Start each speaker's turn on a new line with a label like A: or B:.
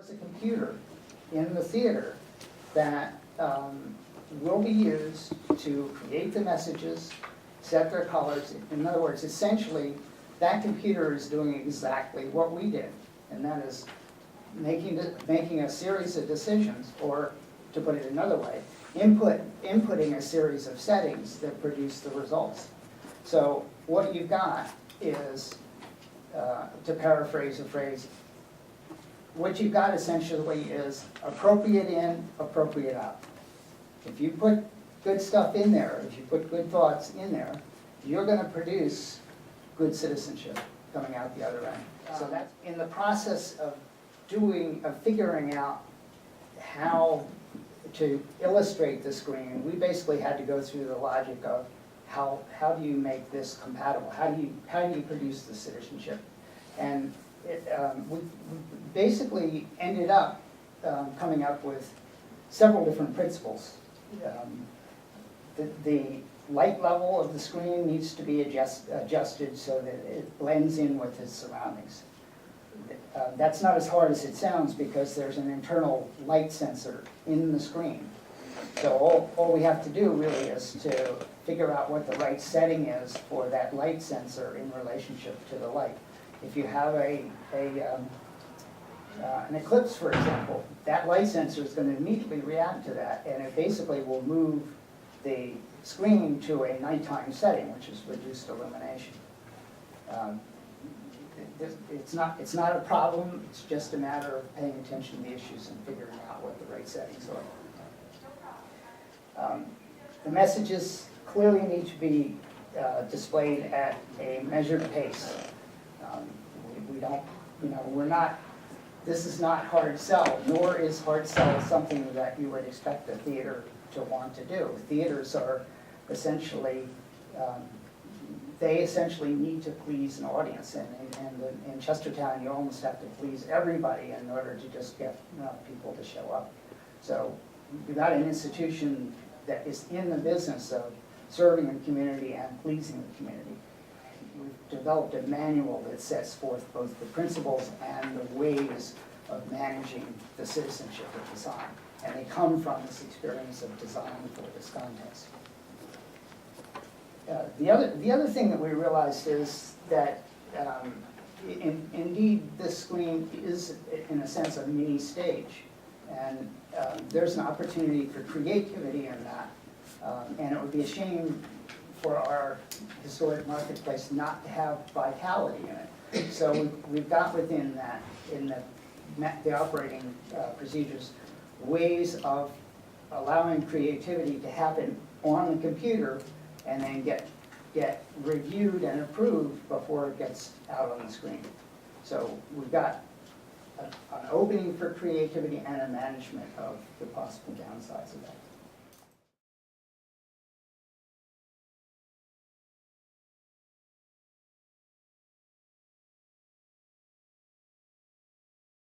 A: There's a computer in the theater that will be used to create the messages, set their colors. In other words, essentially, that computer is doing exactly what we did, and that is making a series of decisions, or to put it another way, inputting a series of settings that produce the results. So what you've got is, to paraphrase a phrase, what you've got essentially is appropriate in, appropriate out. If you put good stuff in there, if you put good thoughts in there, you're going to produce good citizenship coming out the other end. So that's in the process of figuring out how to illustrate the screen. We basically had to go through the logic of how do you make this compatible? How do you produce the citizenship? And we basically ended up coming up with several different principles. The light level of the screen needs to be adjusted so that it blends in with its surroundings. That's not as hard as it sounds because there's an internal light sensor in the screen. So all we have to do really is to figure out what the right setting is for that light sensor in relationship to the light. If you have an eclipse, for example, that light sensor is going to immediately react to that, and it basically will move the screen to a nighttime setting, which is reduced illumination. It's not a problem, it's just a matter of paying attention to the issues and figuring out what the right settings are. The messages clearly need to be displayed at a measured pace. We don't, we're not, this is not hard sell, nor is hard sell something that you would expect a theater to want to do. Theaters are essentially, they essentially need to please an audience, and in Chestertown you almost have to please everybody in order to just get enough people to show up. So you've got an institution that is in the business of serving the community and pleasing the community. We've developed a manual that sets forth both the principles and the ways of managing the citizenship of design. And they come from this experience of design for this contest. The other thing that we realized is that indeed this screen is, in a sense, a mini stage. And there's an opportunity for creativity in that. And it would be a shame for our historic marketplace not to have vitality in it. So we've got within that, in the operating procedures, ways of allowing creativity to happen on the computer and then get reviewed and approved before it gets out on the screen. So we've got an opening for creativity and a management of the possible downsides of that.